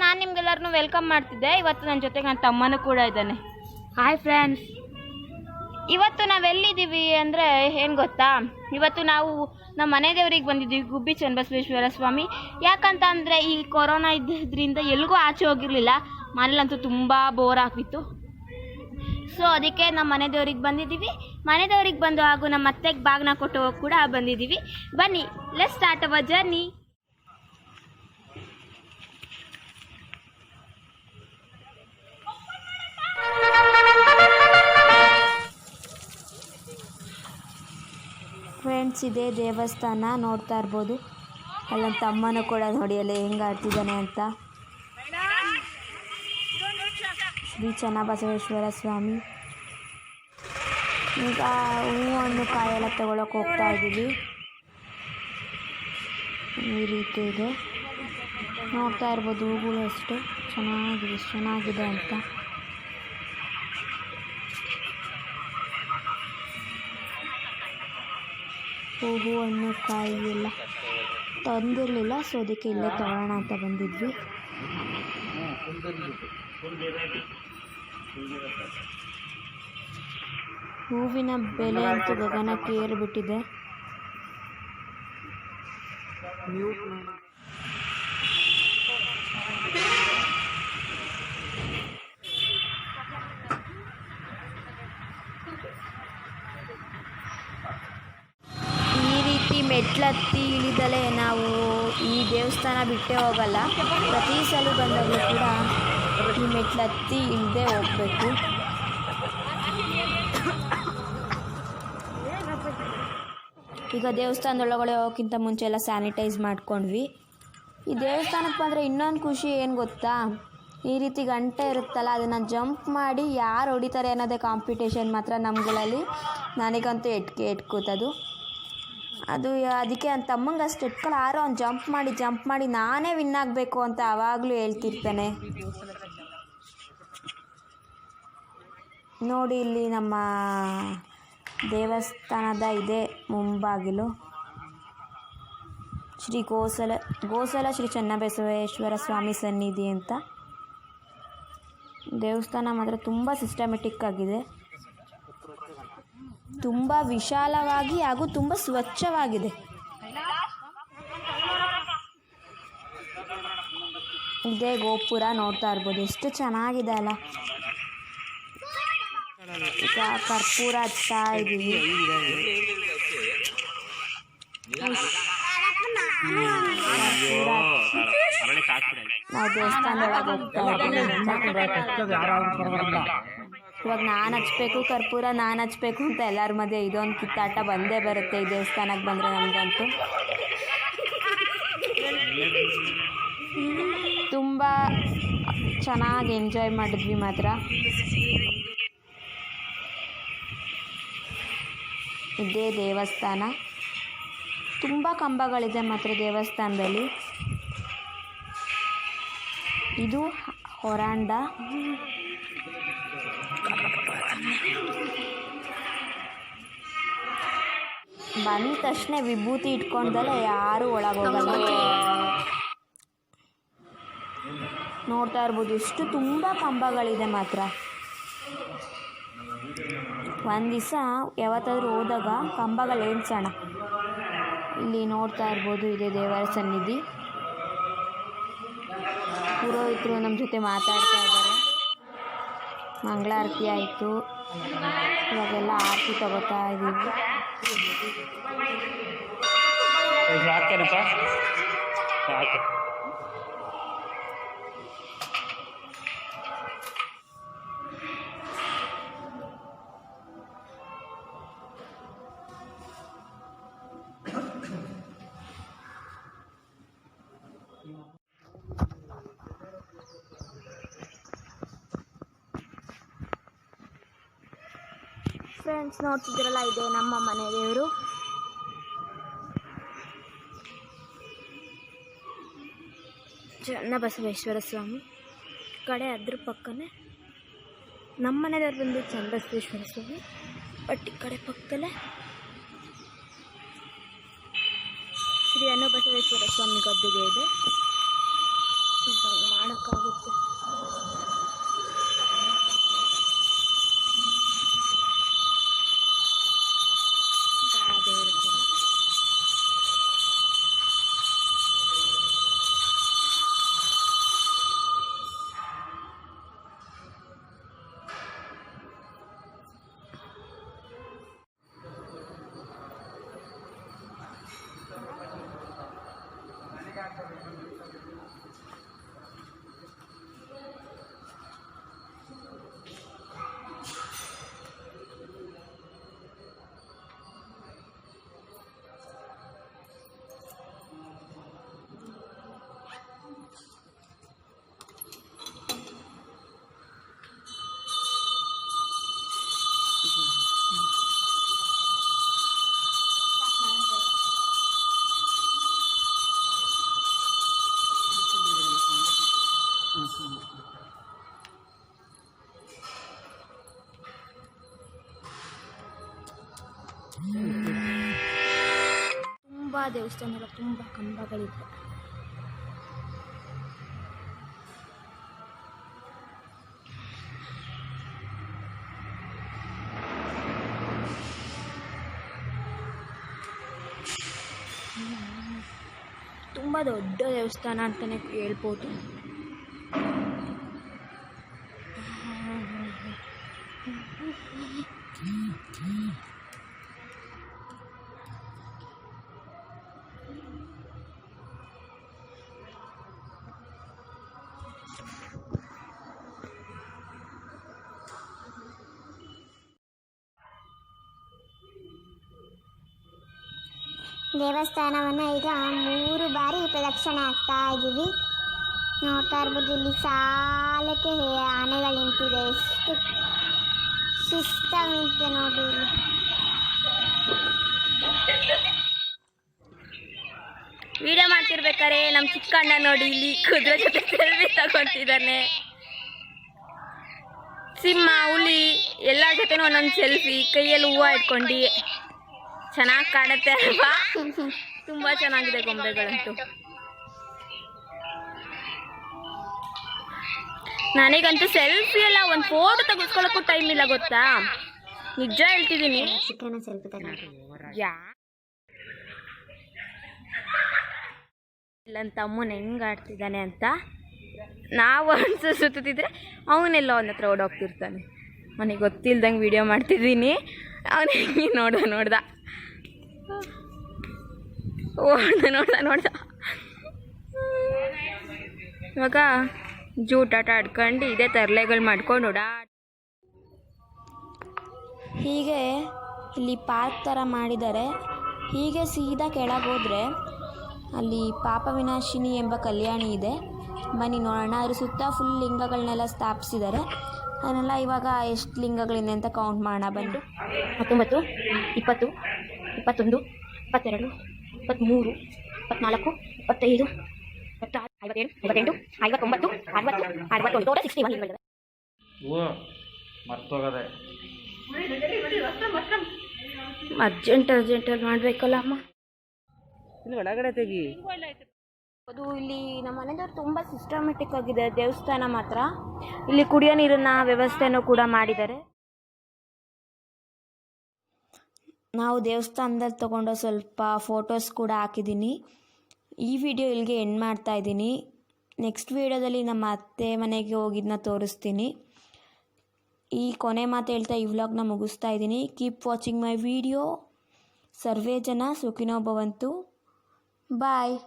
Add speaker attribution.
Speaker 1: ನಾನು ನಿಮ್ಗೆಲ್ಲರನ್ನೂ ವೆಲ್ಕಮ್ ಮಾಡ್ತಿದ್ದೆ. ಇವತ್ತು ನನ್ನ ಜೊತೆಗೆ ನನ್ನ ತಮ್ಮನೂ ಕೂಡ ಇದ್ದಾನೆ. Hi friends. ಇವತ್ತು ನಾವೆಲ್ಲಿದ್ದೀವಿ ಅಂದರೆ ಏನು ಗೊತ್ತಾ, ಇವತ್ತು ನಾವು ನಮ್ಮ ಮನೆ ದೇವ್ರಿಗೆ ಬಂದಿದ್ದೀವಿ, ಗುಬ್ಬಿ ಚನ್ನಬಸವೇಶ್ವರ ಸ್ವಾಮಿ. ಯಾಕಂತ ಅಂದರೆ ಈ ಕೊರೋನಾ ಇದ್ದಿದ್ದರಿಂದ ಎಲ್ಲಿಗೂ ಆಚೆ ಹೋಗಿರಲಿಲ್ಲ. ಮನೇಲಂತೂ ತುಂಬ ಬೋರ್ ಆಗ್ತಿತ್ತು. ಸೊ ಅದಕ್ಕೆ ನಮ್ಮ ಮನೆ ದೇವ್ರಿಗೆ ಬಂದಿದ್ದೀವಿ. ಮನೆ ದೇವ್ರಿಗೆ ಬಂದು ಹಾಗೂ ನಮ್ಮ ಅತ್ತೆಗೆ ಬಾಗಿನ ಕೊಟ್ಟು ಕೂಡ ಬಂದಿದ್ದೀವಿ. ಬನ್ನಿ, let's start hour journey. Friends, ಇದೇ ದೇವಸ್ಥಾನ ನೋಡ್ತಾ ಇರ್ಬೋದು. ಅಲ್ಲ ತಮ್ಮನೂ ಕೂಡ ನೋಡಿ ಅಲ್ಲಿ ಹೆಂಗೆ ಆಡ್ತಿದ್ದಾನೆ ಅಂತ. ಶ್ರೀ ಚನ್ನಬಸವೇಶ್ವರ ಸ್ವಾಮಿ. ಈಗ ಹೂವನ್ನು ಕಾಯೆಲ್ಲ ತಗೊಳಕ್ಕೆ ಹೋಗ್ತಾ ಇದ್ದೀವಿ. ಈ ರೀತಿ ಇದೆ, ನೋಡ್ತಾ ಇರ್ಬೋದು. ಹೂಗಳು ಅಷ್ಟು ಚೆನ್ನಾಗಿದೆ ಅಂತ. ಹೂವನ್ನು ಕಾಯಿ ಎಲ್ಲ ತಂದಿರಲಿಲ್ಲ, ಸೊ ಅದಕ್ಕೆ ಇಲ್ಲೇ ತಗೊಳ್ಳೋಣ ಅಂತ ಬಂದಿದ್ವಿ. ಹೂವಿನ ಬೆಲೆ ಅಂತೂ ಗಗನಕ್ಕೆ ಏರಿಬಿಟ್ಟಿದೆ. ಈ ರೀತಿ ಮೆಟ್ಲತ್ತಿ ಇಳಿದಲೇ ನಾವು ಈ ದೇವಸ್ಥಾನ ಬಿಟ್ಟೇ ಹೋಗಲ್ಲ. ಪ್ರತಿ ಸಲ ಬಂದಾಗಲೂ ಕೂಡ ಈ ಮೆಟ್ಲತ್ತಿ ಇಲ್ಲದೆ ಹೋಗಬೇಕು. ಈಗ ದೇವಸ್ಥಾನದೊಳಗಡೆ ಹೋಗೋಕ್ಕಿಂತ ಮುಂಚೆ ಎಲ್ಲ ಸ್ಯಾನಿಟೈಸ್ ಮಾಡ್ಕೊಂಡ್ವಿ. ಈ ದೇವಸ್ಥಾನಕ್ಕೆ ಬಂದರೆ ಇನ್ನೊಂದು ಖುಷಿ ಏನು ಗೊತ್ತಾ, ಈ ರೀತಿ ಗಂಟೆ ಇರುತ್ತಲ್ಲ, ಅದನ್ನು ಜಂಪ್ ಮಾಡಿ ಯಾರು ಹೊಡಿತಾರೆ ಅನ್ನೋದೇ ಕಾಂಪಿಟೇಷನ್ ಮಾತ್ರ ನಮ್ಗಳಲ್ಲಿ. ನನಗಂತೂ ಎಟ್ಕೂತದು ಅದು. ಅದಕ್ಕೆ ನನ್ನ ತಮ್ಮಂಗೆ ಅಷ್ಟು ಎಟ್ಕೊಳ್ಳೋ, ಯಾರೋ ಅವ್ನು ಜಂಪ್ ಮಾಡಿ ನಾನೇ ವಿನ್ ಆಗಬೇಕು ಅಂತ ಆವಾಗಲೂ ಹೇಳ್ತಿರ್ತಾನೆ. ನೋಡಿ, ಇಲ್ಲಿ ನಮ್ಮ ದೇವಸ್ಥಾನದ ಇದೆ ಮುಂಬಾಗಿಲು. ಶ್ರೀ ಗೋಸಲ ಶ್ರೀ ಚನ್ನಬಸವೇಶ್ವರ ಸ್ವಾಮಿ ಸನ್ನಿಧಿ ಅಂತ. ದೇವಸ್ಥಾನ ಮಾತ್ರ ತುಂಬ ಸಿಸ್ಟಮೆಟಿಕ್ ಆಗಿದೆ, ತುಂಬ ವಿಶಾಲವಾಗಿ ಹಾಗೂ ತುಂಬ ಸ್ವಚ್ಛವಾಗಿದೆ. ಇದೇ ಗೋಪುರ ನೋಡ್ತಾ ಇರ್ಬೋದು, ಎಷ್ಟು ಚೆನ್ನಾಗಿದೆ ಅಲ್ಲ. ಈಗ ಕರ್ಪೂರ ಹಚ್ತಾ ಇದ್ದೀವಿ. ನಾವು ದೇವಸ್ಥಾನದೊಳಗೆ ಹೋಗ್ತಾ ಇದ್ದೀವಿ. ಇವಾಗ ನಾನು ಹಚ್ಬೇಕು ಕರ್ಪೂರ, ನಾನು ಹಚ್ಬೇಕು ಅಂತ ಎಲ್ಲರ ಮಧ್ಯೆ ಇದೊಂದು ಕಿತ್ತಾಟ ಬಂದೇ ಬರುತ್ತೆ ಈ ದೇವಸ್ಥಾನಕ್ಕೆ ಬಂದರೆ ನಮಗಂತೂ. ತುಂಬ ಚೆನ್ನಾಗಿ ಎಂಜಾಯ್ ಮಾಡಿದ್ವಿ ಮಾತ್ರ. ಇದೇ ದೇವಸ್ಥಾನ. ತುಂಬ ಕಂಬಗಳಿದೆ ಮಾತ್ರ ದೇವಸ್ಥಾನದಲ್ಲಿ. ಇದು ಹೊರಾಂಡ. ಬಂದ ತಕ್ಷಣ ವಿಭೂತಿ ಇಟ್ಕೊಂಡಲ್ಲ ಯಾರೂ ಒಳಗೋಗಲ್ಲ. ನೋಡ್ತಾ ಇರ್ಬೋದು ಎಷ್ಟು ತುಂಬ ಕಂಬಗಳಿದೆ ಮಾತ್ರ. ಒಂದು ದಿವಸ ಯಾವತ್ತಾದರೂ ಹೋದಾಗ ಕಂಬಗಳು ಏಳ್ಸೋಣ. ಇಲ್ಲಿ ನೋಡ್ತಾ ಇರ್ಬೋದು, ಇದೇ ದೇವರ ಸನ್ನಿಧಿ. ಪುರೋಹಿತರು ನಮ್ಮ ಜೊತೆ ಮಾತಾಡ್ತಾ ಇದ್ದಾರೆ. ಮಂಗಳಾರತಿ ಆಯಿತು, ಇವಾಗೆಲ್ಲ ಆರತಿ ತಗೋತಾ ಇದ್ದೀವಿ. ಫ್ರೆಂಡ್ಸ್, ನೋಡ್ತಿದ್ದೀರಲ್ಲ, ಇದೆ ನಮ್ಮ ಮನೆ ದೇವರು. ಚನ್ನಬಸವೇಶ್ವರ ಸ್ವಾಮಿ ಕಡೆ ಅದ್ರ ಪಕ್ಕನೇ ನಮ್ಮ ಮನೆ ದೇವ್ರು ಬಂದು ಚನ್ನಬಸವೇಶ್ವರ ಸ್ವಾಮಿ. ಬಟ್ ಈ ಕಡೆ ಪಕ್ಕದಲ್ಲೇ ಶ್ರೀ ಅನ್ನಬಸವೇಶ್ವರ ಸ್ವಾಮಿ ಗದ್ದುಗೆ ಇದೆ. ಮಾಡೋಕ್ಕಾಗುತ್ತೆ. ತುಂಬ ದೇವಸ್ಥಾನ ತುಂಬ ಕಂಬಗಳಿದೆ. ತುಂಬ ದೊಡ್ಡ ದೇವಸ್ಥಾನ ಅಂತಲೇ ಹೇಳ್ಬೋದು.
Speaker 2: ದೇವಸ್ಥಾನವನ್ನು ಈಗ 3 ಬಾರಿ ಪ್ರದಕ್ಷಿಣೆ ಆಗ್ತಾ ಇದ್ದೀವಿ. ನೋಡ್ತಾ ಇರ್ಬೋದು, ಇಲ್ಲಿ ಸಾಲಕ್ಕೆ ಆನೆಗಳು ನಿಂತಿದೆ. ಎಷ್ಟು ಶಿಸ್ತಾಗಿ ನಿಂತಿದೆ ನೋಡಿ.
Speaker 1: ವಿಡಿಯೋ ಮಾಡ್ತಿರ್ಬೇಕಾರೆ ನಮ್ಮ ಚಿಕ್ಕಣ್ಣ ನೋಡಿ ಇಲ್ಲಿ ಕುದುರೆ ಜೊತೆ ಸೆಲ್ಫಿ ತಗೊತಿದ್ದಾನೆ. ಸಿಂಹ, ಹುಲಿ ಎಲ್ಲ ಜೊತೆನೂ ಒಂದೊಂದು ಸೆಲ್ಫಿ, ಕೈಯಲ್ಲಿ ಹೂವು ಇಟ್ಕೊಂಡು ಚೆನ್ನಾಗಿ ಕಾಣುತ್ತೆ ಅಲ್ವಾ? ತುಂಬ ಚೆನ್ನಾಗಿದೆ ಗೊಂಬೆಗಳಂತೂ. ನನಗಂತೂ ಸೆಲ್ಫಿ ಎಲ್ಲ ಒಂದು ಫೋಟೋ ತೆಗೆಸ್ಕೊಳ್ಳೋಕ್ಕೂ ಟೈಮ್ ಇಲ್ಲ ಗೊತ್ತಾ, ನಿಜ ಹೇಳ್ತಿದ್ದೀನಿ. ಇಲ್ಲ ನನ್ನ ತಮ್ಮನ ಹೆಂಗೆ ಆಡ್ತಿದ್ದಾನೆ ಅಂತ ನಾವು ಸುತ್ತಿದ್ರೆ ಅವನೆಲ್ಲ ಅವನ ಹತ್ರ ಓಡೋಗ್ತಿರ್ತಾನೆ. ಅವನಿಗೆ ಗೊತ್ತಿಲ್ದಂಗೆ ವಿಡಿಯೋ ಮಾಡ್ತಿದ್ದೀನಿ. ಅವನು ಹೆಂಗೆ ನೋಡ್ದ ನೋಡ್ದ ಇವಾಗ ಜೂಟಾಟ ಆಡ್ಕೊಂಡು ಇದೇ ತರಲೆಗಳು ಮಾಡ್ಕೊಂಡು ಹೀಗೆ ಇಲ್ಲಿ ಪಾರ್ಕ್ ಥರ ಮಾಡಿದ್ದಾರೆ. ಹೀಗೆ ಸೀದಾ ಕೆಳಗೆ ಹೋದರೆ ಅಲ್ಲಿ ಪಾಪ ವಿನಾಶಿನಿ ಎಂಬ ಕಲ್ಯಾಣಿ ಇದೆ. ಬನ್ನಿ ನೋಡೋಣ. ಅದ್ರ ಸುತ್ತ ಫುಲ್ ಲಿಂಗಗಳನ್ನೆಲ್ಲ ಸ್ಥಾಪಿಸಿದ್ದಾರೆ. ಅದನ್ನೆಲ್ಲ ಇವಾಗ ಎಷ್ಟು ಲಿಂಗಗಳಿದೆ ಅಂತ ಕೌಂಟ್ ಮಾಡೋಣ. ಬಂದು 19, 20, 21, 22, 23, 24, 25, 56, 57, 58, 59, 60, 61 ಟೋಟಲ್ 61 ಲಿಂಗಗಳಿವೆ. ಅರ್ಜೆಂಟಲ್ಲಿ ಮಾಡಬೇಕಲ್ಲ ಅಮ್ಮ. ಒಳಗಡೆ ತೆಗಿ. ಅದು ಇಲ್ಲಿ ನಮ್ಮ ಮನೆದವ್ರು ತುಂಬ ಸಿಸ್ಟಮೆಟಿಕ್ ಆಗಿದೆ ದೇವಸ್ಥಾನ ಮಾತ್ರ. ಇಲ್ಲಿ ಕುಡಿಯೋ ನೀರಿನ ವ್ಯವಸ್ಥೆನೂ ಕೂಡ ಮಾಡಿದ್ದಾರೆ. ನಾವು ದೇವಸ್ಥಾನದಲ್ಲಿ ತೊಗೊಂಡು ಸ್ವಲ್ಪ ಫೋಟೋಸ್ ಕೂಡ ಹಾಕಿದ್ದೀನಿ. ಈ ವಿಡಿಯೋ ಇಲ್ಲಿಗೆ ಎಂಡ್ ಮಾಡ್ತಾ ಇದ್ದೀನಿ. ನೆಕ್ಸ್ಟ್ ವಿಡಿಯೋದಲ್ಲಿ ನಮ್ಮ ಅತ್ತೆ ಮನೆಗೆ ಹೋಗಿದ್ದನ್ನ ತೋರಿಸ್ತೀನಿ. ಈ ಕೊನೆ ಮಾತು ಹೇಳ್ತಾ ಈ ವ್ಲಾಗ್ನ ಮುಗಿಸ್ತಾ ಇದ್ದೀನಿ. Keep watching my video. ಸರ್ವೇ ಜನ ಸುಖಿನೋ ಭವಂತು. ಬಾಯ್.